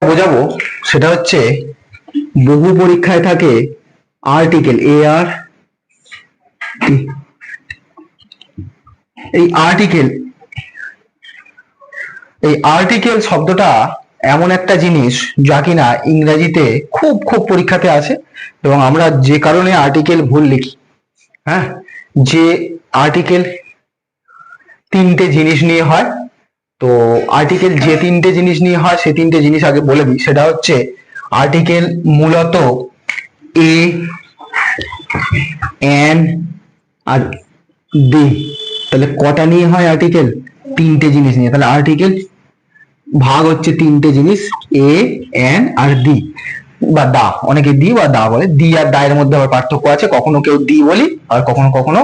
বোঝাবো সেটা হচ্ছে বহু পরীক্ষায় থাকে আর্টিকেল আর এই আর্টিকেল শব্দটা এমন একটা জিনিস যা কিনা ইংরেজিতে খুব খুব পরীক্ষাতে আছে এবং আমরা যে কারণে আর্টিকেল ভুল লিখি। হ্যাঁ, যে আর্টিকেল তিনটে জিনিস নিয়ে হয়, তো আর্টিকেল যে তিনটে জিনিস নিয়ে হয় সে তিনটে জিনিস আগে বলে দিই। সেটা হচ্ছে আর্টিকেল মূলত এ, এন আর দি। তাহলে কটা নিয়ে হয় আর্টিকেল? তিনটে জিনিস নিয়ে। তাহলে আর্টিকেল ভাগ হচ্ছে তিনটে জিনিস, এ, এন আর দি বা দা। অনেকে দি বা দা বলে। দি আর দা এর মধ্যে আবার পার্থক্য আছে, কখনো কেউ দি বলি আর কখনো কখনো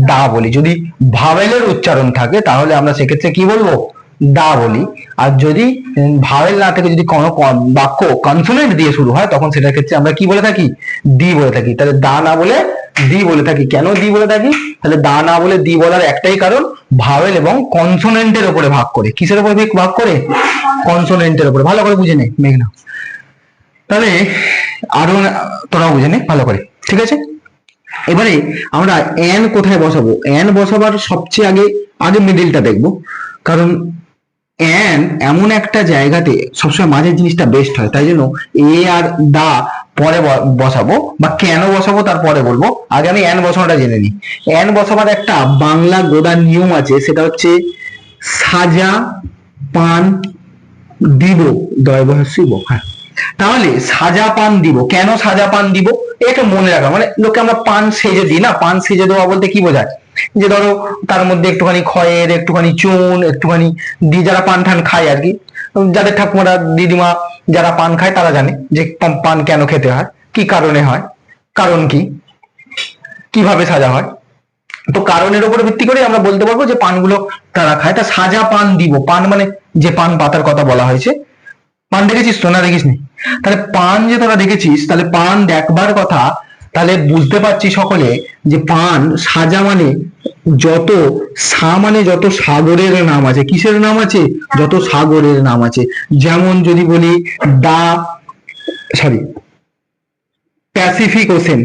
দা বলি। যদি ভাওয়েলের উচ্চারণ থাকে তাহলে আমরা সেক্ষেত্রে কি বলবো? দা বলি। আর যদি ভাওয়েল না থেকে যদি কোনো বাক্য কনসোনেন্ট দিয়ে শুরু হয় তখন সেটার ক্ষেত্রে আমরা কি বলে থাকি? দি বলে থাকি। তাহলে দা না বলে দি বলে থাকি। কেন দি বলে থাকি? তাহলে দা না বলে দি বলার একটাই কারণ, ভাওয়েল এবং কনসোনেন্টের উপরে ভাগ করে। কিসের উপরে ভাগ করে? কনসোনেন্টের উপরে। ভালো করে বুঝে নে মেঘনা, তাহলে আরো তোরাও বুঝে নে ভালো করে। ঠিক আছে, এবারে আমরা এন কোথায় বসাবো? এন বসাবার সবচেয়ে আগে মিডিলটা দেখবো, কারণ এন এমন একটা জায়গাতে সবসময় মাঝের জিনিসটা বেস্ট হয়। তাই জন্য এ আর দা পরে বসাবো, বা কেন বসাবো তার পরে বলবো। আগে আমি এন বসানোটা জেনে নিই। এন বসাবার একটা বাংলা গোদা নিয়ম আছে, সেটা হচ্ছে সাজা পান দিব, দয়বহস্যিব। হ্যাঁ, তাহলে সাজা পান দিব। কেন সাজা পান দিব এটা মনে রাখা, মানে লোকে আমরা পান সেজে দিই না, পান সেজে দেওয়া বলতে কি বোঝায়? যে ধরো তার মধ্যে একটুখানি খয়ের, একটুখানি চুন, একটুখানি দি, যারা পান ঠান খায় আর কি, যাদের ঠাকুমারা দিদিমা যারা পান খায় তারা জানে যে পান কেন খেতে হয়, কি কারণে হয়, কারণ কি, কিভাবে সাজা হয়। তো কারণের উপর ভিত্তি করে আমরা বলতে পারবো যে পানগুলো তারা খায়। তা সাজা পান দিব, পান মানে যে পান পাতার কথা বলা হয়েছে। পান দেখেছিস তো না দেখিসনি? তাহলে পান যে তোরা দেখেছিস, তাহলে পান দেখবার কথা, তাহলে বুঝতে পারছি সকলে যে পান সাজা মানে যত মানে যত সাগরের নাম আছে। কিসের নাম আছে? যত সাগরের নাম আছে। যেমন যদি বলি the sorry Pacific Ocean,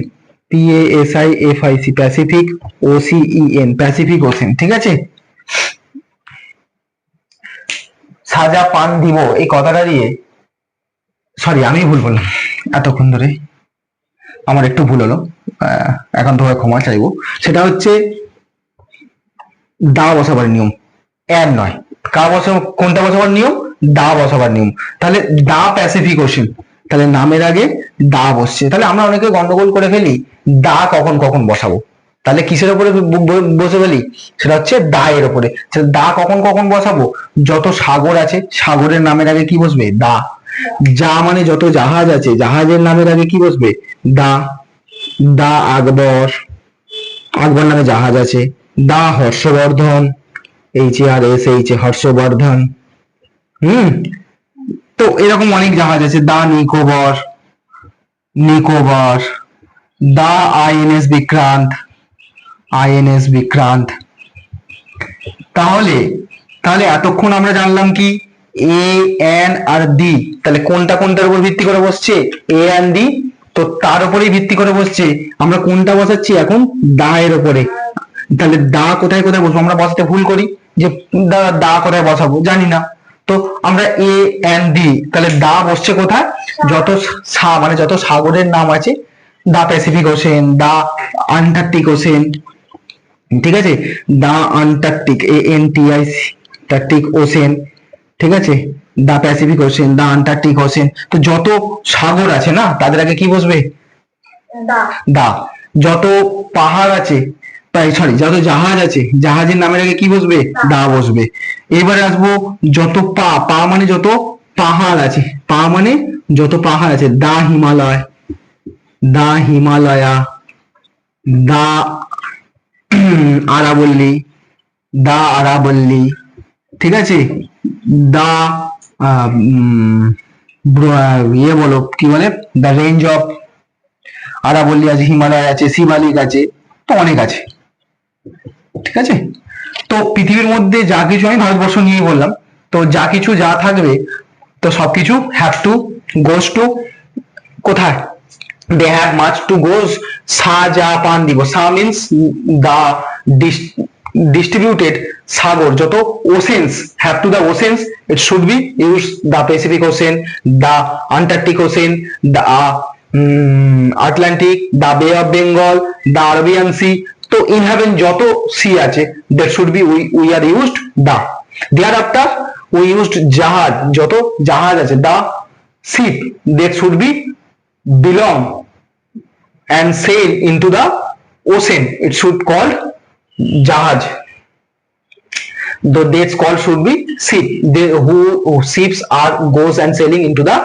PASIFIC, Pacific OCEN, Pacific Ocean. ঠিক আছে, সাজা পান দিব এই কথাটা দিয়ে, সরি আমি ভুল বললাম এতক্ষণ ধরে, আমার একটু ভুল হলো, এখন তোমায় ক্ষমা চাইবো। সেটা হচ্ছে দা বসাবার নিয়ম, এর নয়। কোনটা বসাবার নিয়ম? দা বসাবার নিয়ম। তাহলে দা প্যাসিফিক ওশেন, তাহলে নামের আগে দা বসছে। তাহলে আমরা অনেকে গন্ডগোল করে ফেলি দা কখন কখন বসাবো। তাহলে কিসের উপরে বসে ফেলি? সেটা হচ্ছে দা এর উপরে। দা কখন কখন বসাবো? যত সাগর আছে সাগরের নামের আগে কি বসবে? দা। যা মানে যত জাহাজ আছে জাহাজের নামের আগে কি বসবে? দা। দা আকবর, আকবর নামে জাহাজ আছে। দা হর্ষবর্ধন, HRSH, হর্ষবর্ধন। তো এরকম অনেক জাহাজ আছে। দা নিকোবর, নিকোবর। দা INS বিক্রান্ত, INS বিক্রান্ত। তাহলে তাহলে এতক্ষণ আমরা জানলাম কি? এ, এন আর দি। তাহলে কোনটা কোনটার উপর ভিত্তি করে বসছে? A N D. তো তার উপরেই ভিত্তি করে বসছে। আমরা কোনটা বসাচ্ছি এখন? দা এর উপরে। তাহলে দা কোথায় কোথায় বসবো? আমরা বসাতে ভুল করি যে দা কোথায় বসাবো জানি না। তো আমরা এ এন ডি, তাহলে দা বসছে কোথায়? যত মানে যত সাগরের নাম আছে, দা প্যাসিফিক ওশেন, দা আন্টার্কটিক ওশেন। ঠিক আছে, দা আন্টার্কটিক, ANTIC ওশেন। ঠিক আছে, দা প্যাসিফিক ওশেন, দা আন্টার্কটিক ওশেন। তো যত সাগর আছে না তাদের আগে কি বসবে? দা। যত পাহাড় আছে, সরি যত জাহাজ আছে জাহাজের নামের আগে কি বসবে? দা বসবে। এবারে আসবো যত পা মানে যত পাহাড় আছে, পা মানে যত পাহাড় আছে। দা হিমালয়, দা হিমালয়া। দা আরাবল্লী, দা আরাবল্লী। ঠিক আছে, দা ইয়ে বলো কি বলে, দ্য রেঞ্জ অফ আরাবল্লী আছে, হিমালয় আছে, শিবালিক আছে, তো অনেক আছে। ঠিক আছে, তো পৃথিবীর মধ্যে যা কিছু, আমি ভারতবর্ষ নিয়ে বললাম, তো যা কিছু যা থাকবে তো সবকিছু হ্যাভ টু গোস টু কোথায়, they have much to goes সা যা পান দিব, সা means the distributed সাগর, যত oceans have to the oceans, it should be used the Pacific Ocean, the Antarctic Ocean, the Atlantic, the Bay of Bengal, the Arabian Sea. তো in heaven যত sea আছে there should be we are used the, thereafter we used জাহাজ, যত জাহাজ আছে the ship that should be belong and sail into the ocean, it should called jahaj. The that's called should be ship, they who ships are goes and sailing into the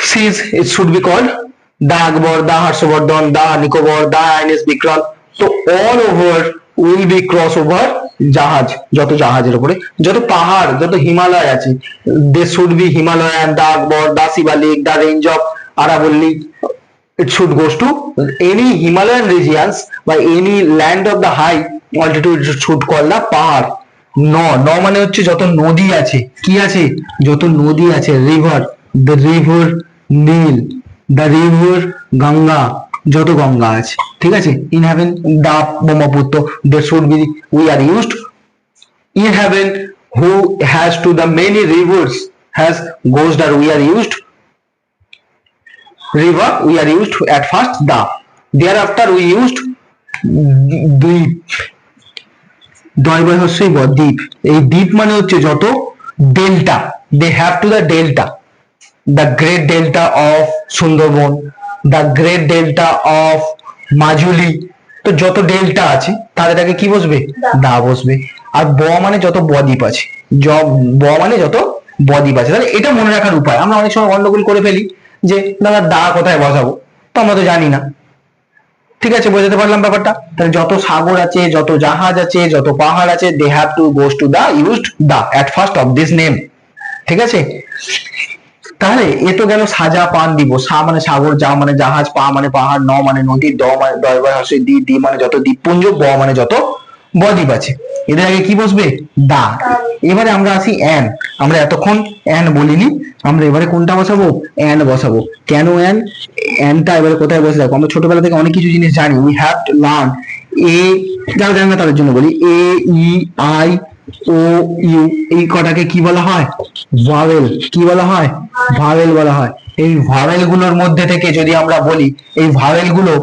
seas, it should be called the Akbar, the Harshvardhan, the Nicobar, the INS Vikram. So all over will be cross over জাহাজ, যত জাহাজের উপরে যত পাহাড় যত হিমালয় আছে they should be Himalayan, the Akbar, the Shivalik, the range of Aravalli, it should goes to any Himalayan regions by any land of the high altitude, it should call the পাহাড়। ন মানে হচ্ছে যত নদী আছে, কি আছে যত নদী আছে, river, the river Nile, the river Ganga, যত গঙ্গা আছে, ঠিক আছে। in heaven the Brahmaputra, there should be we are used in heaven who has to the many rivers has goes that we are used river, we are used at first the, thereafter we used দ্বীপ, দ্বয় হচ্ছে দ্বীপ, এই দ্বীপ মানে হচ্ছে যত delta, they have to the delta, the great delta of Sundarban, the great delta of Majuli, তো যত ডেল্টা আছে তাদের আগে কি বসবে, দা বসবে। আর ব মানে যত বদ্বীপ আছে, ব মানে যত বদ্বীপ আছে। তাহলে এটা মনে রাখার উপায়, আমরা অনেক সময় গন্ডগোল করে ফেলি যে দাদা দা কোথায় বসাবো, তো আমরা তো জানি না, ঠিক আছে, বোঝাতে পারলাম ব্যাপারটা। তাহলে যত সাগর আছে, যত জাহাজ আছে, যত পাহাড় আছে, they have to goes to the used the at first of this name, ঠিক আছে। তাহলে এ তো গেল সাজা পান দিব, সা মানে সাগর, যা মানে জাহাজ, পা মানে পাহাড়, ন মানে নদী, দ মানে দয়বার হচ্ছে দ্বি, দ্বি মানে যত দ্বীপপুঞ্জ, ব মানে যত বদ্বীপ আছে, এদের আগে কি বসবে, দা। এবারে আমরা আসি অ্যান, আমরা এতক্ষণ অ্যান বলিনি, আমরা এবারে কোনটা বসাবো, অ্যান বসাবো। কেন অ্যান, অ্যানটা এবারে কোথায় বসে দেখো, আমরা ছোটবেলা থেকে অনেক কিছু জিনিস জানি, উই হ্যাভ টু লার্ন, এ যারা জানে না তাদের জন্য বলি, এ ই আই ও ইউ, এই কটাকে কি বলা হয়, ভাওয়েল, কি বলা হয়, ভাওয়েল বলা হয়। এই ভাওয়েল গুলোর মধ্যে থেকে যদি আমরা বলি, এই ভাওয়েল গুলো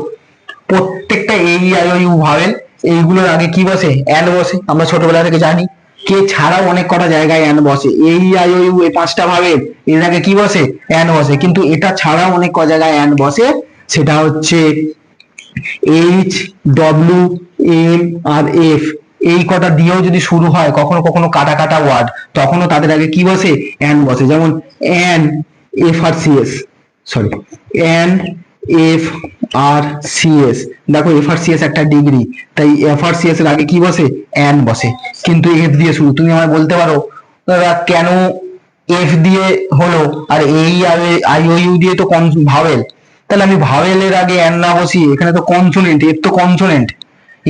প্রত্যেকটা A E I O U vowel, এইগুলোর আগে কি বসে, অ্যান বসে, আমরা ছোটবেলা থেকে জানি। কে ছাড়াও অনেক কটা জায়গায় অ্যান বসে, এ ই আই ও ইউ এই পাঁচটা ভাওয়েল, এর আগে কি বসে, অ্যান বসে। কিন্তু এটা ছাড়াও অনেক ক জায়গায় অ্যান বসে, সেটা হচ্ছে H, W, M R F, এই কটা দিয়েও যদি শুরু হয় কখনো কখনো কাটা কাটা ওয়ার্ড, তখনও তাদের আগে কি বসে, অ্যান বসে। যেমন an F R C S, sorry an F R C S, দেখো এফ আর সি এস একটা ডিগ্রি, তাই এফ আর সি এস এর আগে কি বসে, অ্যান বসে। কিন্তু এফ দিয়ে শুরু, তুমি আমায় বলতে পারো দাদা কেন এফ দিয়ে হলো আর এই আই ও ইউ দিয়ে তো ভাওয়েল, তাহলে আমি ভাওয়েলের আগে অ্যান না বসিয়ে, এখানে তো কনসোনেন্ট, এফ তো কনসোনেন্ট,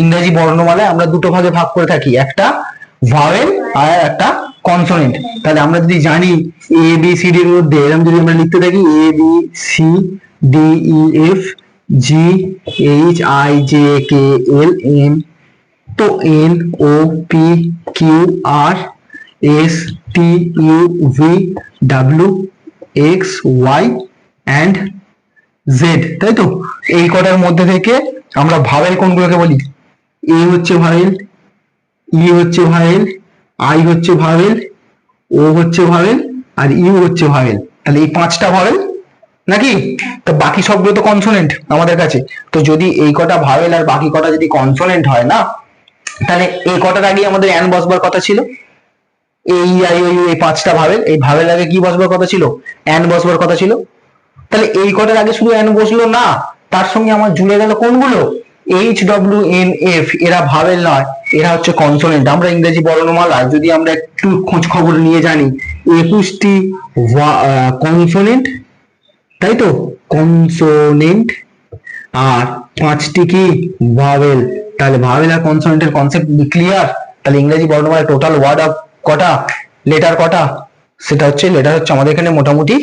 ইংরেজি বর্ণমালায় আমরা দুটো ভাগে ভাগ করে থাকি, একটা ভাওয়েল আর একটা কনসোনেন্ট। তাহলে আমরা যদি জানি এ বি সি ডি এর মধ্যে এরকম যদি আমরা লিখতে থাকি A B C D E F G H I J K L M, তো N O P Q R S T U V W X Y and Z, তাই তো। এই কটার মধ্যে থেকে আমরা ভাওয়েল কোনগুলোকে বলি, এ হচ্ছে ভাওয়েল, ই হচ্ছে ভাওয়েল, আই হচ্ছে ভাওয়েল, ও হচ্ছে ভাওয়েল আর ইউ হচ্ছে ভাওয়েল। তাহলে এই পাঁচটা ভাওয়েল নাকি, তো বাকি সবগুলো তো কনসোনেন্ট আমাদের কাছে। তো যদি এই কটা ভাওয়েল আর বাকি কটা যদি কনসোনেন্ট হয় না, তাহলে এই কটার আগে আমাদের অ্যান বসবার কথা ছিল, এই আই ও ইউ এই পাঁচটা ভাওয়েল, এই ভাওয়েল আগে কি বসবার কথা ছিল, অ্যান বসবার কথা ছিল। তাহলে এই কটার আগে শুধু অ্যান বসলো না, তার সঙ্গে আমার জুড়ে গেল কোনগুলো, এইচ ডব্লিউ এন এফ, এরা ভাওয়েল নয়, এরা হচ্ছে কনসোনেন্ট। আমরা ইংরেজি বর্ণমালায় যদি আমরা একটু খোঁজ খবর নিয়ে জানি, 21টি কনসোনেন্ট, তাই তো, কনসোনেন্ট, আর 5টি কি ভাওয়েল। তাহলে ভাওয়েল আর কনসোনেন্টের কনসেপ্ট ক্লিয়ার। তাহলে ইংরেজি বর্ণমালায় টোটাল ওয়ার্ড অফ কটা, লেটার কটা, সেটা হচ্ছে লেটার হচ্ছে আমাদের এখানে মোটামুটি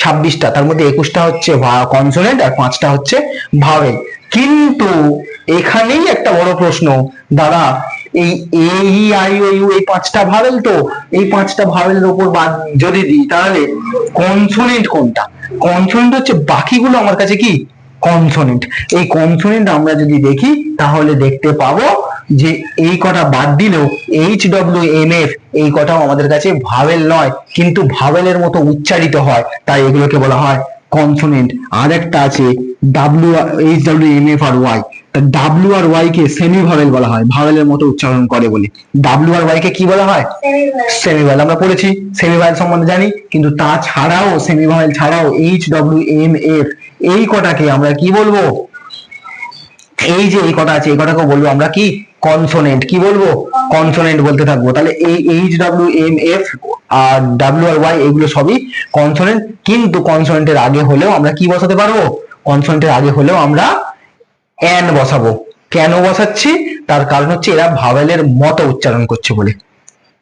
26টা, তার মধ্যে 21টা হচ্ছে কনসোনেন্ট আর 5টা হচ্ছে ভাওয়েল। কিন্তু এখানেই একটা বড় প্রশ্ন, দাদা এই এ ই আই ও ইউ এই 5টা ভাওয়েল, তো এই 5টা ভাওয়েলের উপর বাদ যদি দিই তাহলে কনসোনেন্ট কোনটা? কনসোনেন্ট হচ্ছে বাকিগুলো আমার কাছে কি কনসোনেন্ট। এই কনসোনেন্ট আমরা যদি দেখি তাহলে দেখতে পাবো যে এই কটা বাদ দিলেও এইচ ডব্লিউ এম এফ এই কটাও আমাদের কাছে ভাওয়েল নয়, কিন্তু ভাওয়েলের মতো উচ্চারিত হয়, তাই এগুলোকে বলা হয় কনসোনেন্ট। আর একটা আছে W, H W M F আর ওয়াই। তা ডাব্লিউ আর ওয়াই কে সেমি ভাওয়েল বলা হয়, ভাওয়েলের মতো উচ্চারণ করে বলে। ডাব্লিউ আর ওয়াই কে কি বলা হয়? Semi vowel. আমরা পড়েছি, সেমি ভাওয়েল সম্বন্ধে জানি, কিন্তু তা ছাড়াও সেমি ভাওয়েল ছাড়াও এইচ ডব্লিউ এম এফ এই কটাকে আমরা কি বলবো? এই যে এই কটা আছে এই কটাকে বলবো আমরা কি কনসোনেন্ট। কি বলবো? কনসোনেন্ট বলতে থাকবো। তাহলে এই এইচ ডাব্লিউ এম এফ আর ডাব্লিউ আর ওয়াই এগুলো সবই কনসোনেন্ট, কিন্তু কনসোনেন্টের আগে হলেও আমরা কি বসাতে পারবো? কনসোনেন্টের আগে হলেও আমরা এন বসাবো। কেন বসাচ্ছি? তার কারণ হচ্ছে এরা ভাওয়েলের মতো উচ্চারণ করছে বলে।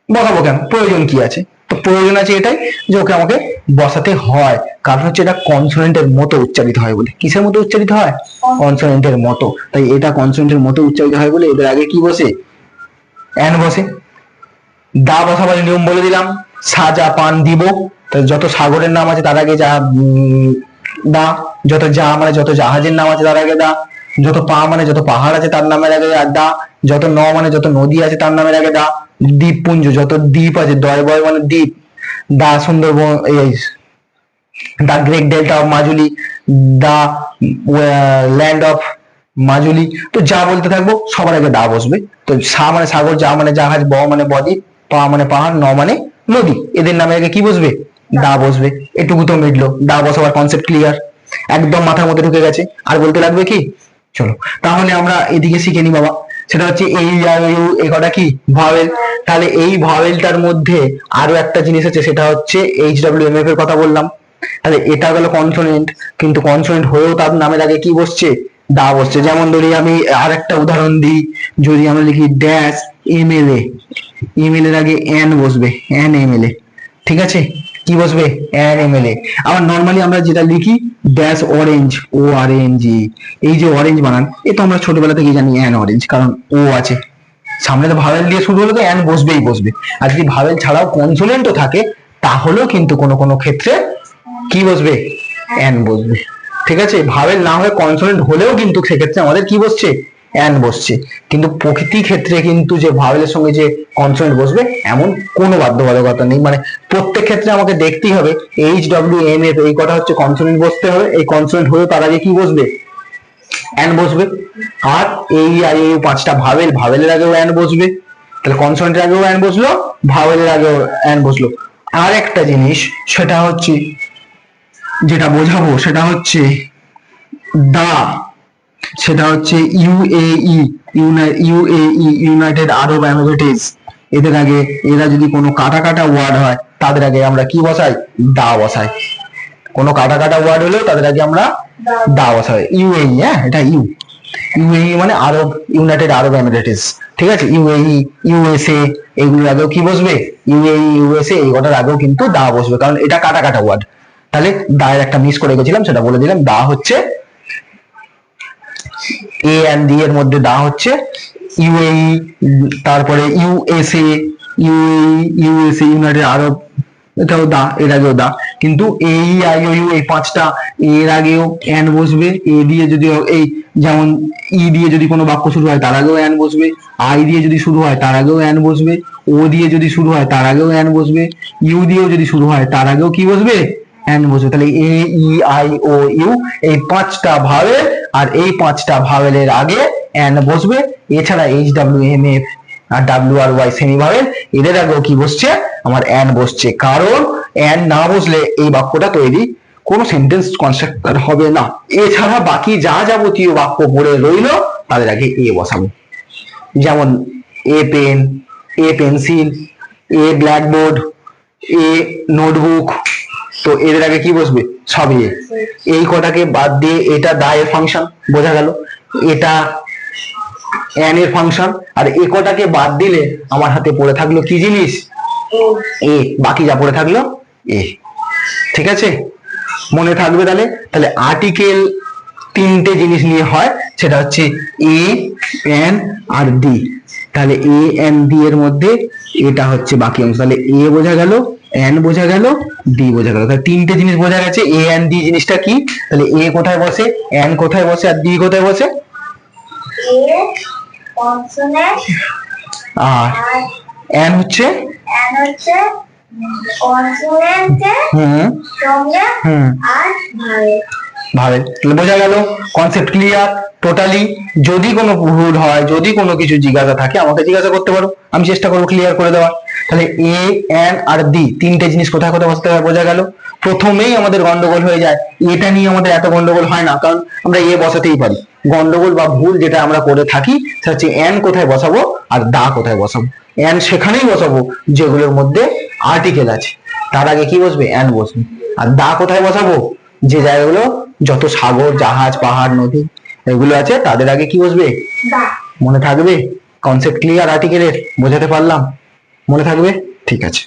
বসাবো কেন? প্রয়োজন কি আছে? তো প্রয়োজন আছে এটাই যে ওকে আমাকে বসাতে হয়, কারণ হচ্ছে এটা কনসোনেন্টের মতো উচ্চারিত হয় বলে। কিসের মতো উচ্চারিত হয়? কনসোনেন্টের মতো। তাই এটা কনসোনেন্টের মতো উচ্চারিত হয় বলে এদের আগে কি বসে? এন বসে। দা বসাবার নিয়ম বলে দিলাম, সাজা পান দিব। যত সাগরের নাম আছে তার আগে যা দা, যত যা মানে যত জাহাজের নাম আছে তার আগে দা, যত পা মানে যত পাহাড় আছে তার নামের আগে দা, যত ন মানে যত নদী আছে তার নামের আগে দা, দ্বীপপুঞ্জ যত দ্বীপ আছে, দয় বয় মানে দ্বীপ, the Sundarban, the great delta of Majuli, the land of Majuli. তো যা বলতে থাকবো সবার আগে দা বসবে। তো সা মানে সাগর, যা মানে জাহাজ, ব মানে বদ্বীপ, পা মানে পাহাড়, ন মানে নদী, এদের নামে আগে কি বসবে? দা বসবে। এটুকু তো মিটলো, দা বসাবার কনসেপ্ট ক্লিয়ার, একদম মাথার মধ্যে ঢুকে গেছে। আর বলতে লাগবে কি? চলো তাহলে আমরা এদিকে শিখে নি বাবা। সেটা হচ্ছে এই এই কটা কি ভাওয়েল। তাহলে এই ভাওয়েলটার মধ্যে আরো একটা জিনিস আছে, সেটা হচ্ছে এইচ ডাব্লিউ এম এফ এর কথা বললাম। তাহলে এটা গেল কনসোনেন্ট, কিন্তু কনসোনেন্ট হয়েও তার নামের আগে কি বসছে? দা বসছে। যেমন ধরি আমি আর একটা উদাহরণ দিই, যদি আমরা লিখি ড্যাশ এম এল এ, ইমেল এর আগে এন বসবে, এন এম এল এ। ঠিক আছে? কি বসবে? এন এম এল এ। আবার নর্মালি আমরা যেটা লিখি ড্যাশ অরেঞ্জ, ও আর এন জি, এই যে অরেঞ্জ বানান, এ তো আমরা ছোটবেলা থেকে জানি এন অরেঞ্জ, কারণ ও আছে সামনে, তো ভাওয়েল দিয়ে শুরু হলে তো এন বসবেই বসবে। আর যদি ভাওয়েল ছাড়াও কনসোনেন্টও থাকে তাহলেও কিন্তু কোনো কোনো ক্ষেত্রে কি বসবে? এন বসবে। ঠিক আছে? ভাওয়েল না হয়ে কনসোনেন্ট হলেও কিন্তু সেক্ষেত্রে আমাদের কি বসছে? এন বসছে। কিন্তু প্রকৃতি ক্ষেত্রে কিন্তু যে ভাওয়েলের সঙ্গে যে কনসোনেন্ট বসবে এমন কোনো বাধ্যবাধকতা নেই। মানে প্রত্যেক ক্ষেত্রে আমাকে দেখতেই হবে এইচ ডব্লিউ এম এফ এই কটা হচ্ছে কনসোনেন্ট বসতে হবে, এই কনসোনেন্ট হয়ে তার আগে কি বসবে? এন বসবে। আর এই আর এই 5টা ভাওয়েল, ভাওয়েলের আগেও এন বসবে। তাহলে কনসোনেন্টের আগেও এন বসলো, ভাওয়েলের আগেও এন বসলো। আর একটা জিনিস সেটা হচ্ছে, যেটা বোঝাবো সেটা হচ্ছে দা, সেটা হচ্ছে ইউএই, ইউনাইটেড আরব এমিরেটস, এদের আগে এরা যদি কোনো কাটা কাটা ওয়ার্ড হয় তাদের আগে আমরা কি বসাই? দা বসাই। কোনো কাটা কাটা ওয়ার্ড হলেও তাদের আগে আমরা দা বসাই। ইউএই, হ্যাঁ এটা ইউএই মানে আরব, ইউনাইটেড আরব এমিরেটস। ঠিক আছে? ইউএই, ইউএসএ এগুলোর আগেও কি বসবে? ইউএই, ইউএসএ এই কটার আগেও কিন্তু দা বসবে, কারণ এটা কাটা কাটা ওয়ার্ড। তাহলে দা এর একটা মিস করে গেছিলাম, সেটা বলে দিলাম। দা হচ্ছে এ এন্ড ডি এর মধ্যে দা হচ্ছে ইউএই, তারপরে ইউএসএ, ইউএসএ ইউনাইটেড আরব, এটাও দা, এর আগেও দা। কিন্তু এই আই ও ইউ এই 5টা এর আগেও এন বসবে। এ দিয়ে যদি এই যেমন ই দিয়ে যদি কোনো বাক্য শুরু হয় তার আগেও এন বসবে, আই দিয়ে যদি শুরু হয় তার আগেও এন বসবে, ও দিয়ে যদি শুরু হয় তার আগেও এন বসবে, ইউ দিয়েও যদি শুরু হয় তার আগেও কি বসবে? এন বসবে। তাহলে এ ই আই ও ইউ এই 5টা ভাওয়েল, আর এই 5টা ভাওয়েলের আগে এন বসবে। এছাড়া এইচ ডাব্লিউ এম এফ আর ডাব্লিউ আর ওয়াই সেমি ভাওয়েল, এদের আগেও কি বসছে? আমার এন বসছে। কারণ এন না বসলে এই বাক্যটা তৈরি কোনো সেন্টেন্স কনস্ট্রাক্টর হবে না। এছাড়া বাকি যা যাবতীয় বাক্য পড়ে রইলো তাদের আগে এ বসাবো। যেমন a pen, a pencil, a blackboard, a notebook, তো এদের আগে কি বসবে? সব এ। এই কটাকে বাদ দিয়ে এটা দা এর ফাংশন, বোঝা গেল? এটা এন এর ফাংশন। আর এ কটাকে বাদ দিলে আমার হাতে পড়ে থাকলো কি জিনিস? এ, বাকি যা পড়ে থাকলো এ। ঠিক আছে, মনে থাকবে তাহলে। তাহলে আর্টিকেল তিনটে জিনিস নিয়ে হয়, সেটা হচ্ছে এ, এন আর ডি। তাহলে এ এন ডি এর মধ্যে এটা হচ্ছে বাকি অংশ। তাহলে এ বোঝা গেল, এন বোঝা গেল, ডি বোঝা গেল। তাহলে তিনটে জিনিস বোঝা গেছে। এ এন ডি জিনিসটা কি? তাহলে এ কোথায় বসে, এন কোথায় বসে, আর ডি কোথায় বসে? আর এন হচ্ছে ভাবে। তাহলে বোঝা গেল, কনসেপ্ট ক্লিয়ার টোটালি। যদি কোনো ভুল হয়, যদি কোনো কিছু জিজ্ঞাসা থাকে আমাকে জিজ্ঞাসা করতে পারো, আমি চেষ্টা করবো ক্লিয়ার করে দেওয়ার। তাহলে এ এন আর ডি তিনটে জিনিস কোথায় কোথায় বসতে হয় বোঝা গেল। প্রথমেই আমাদের গন্ডগোল হয়ে যায়, এটা নিয়ে আমাদের এত গন্ডগোল হয় না, কারণ আমরা এ বসাতেই পারি। গন্ডগোল বা ভুল যেটা আমরা করে থাকি সেটা হচ্ছে এন কোথায় বসাবো আর দা কোথায় বসাবো। এন সেখানেই বসাবো যেগুলোর মধ্যে আর্টিকেল আছে, তার আগে কি বসবে? এন বসবে। আর দা কোথায় বসাবো? যে জায়গাগুলো যত সাগর, জাহাজ, পাহাড়, নদী এগুলো আছে তাদের আগে কি বসবে? মনে থাকবে? কনসেপ্ট ক্লিয়ার আর্টিকেলের? বোঝাতে পারলাম? মনে থাকবে? ঠিক আছে।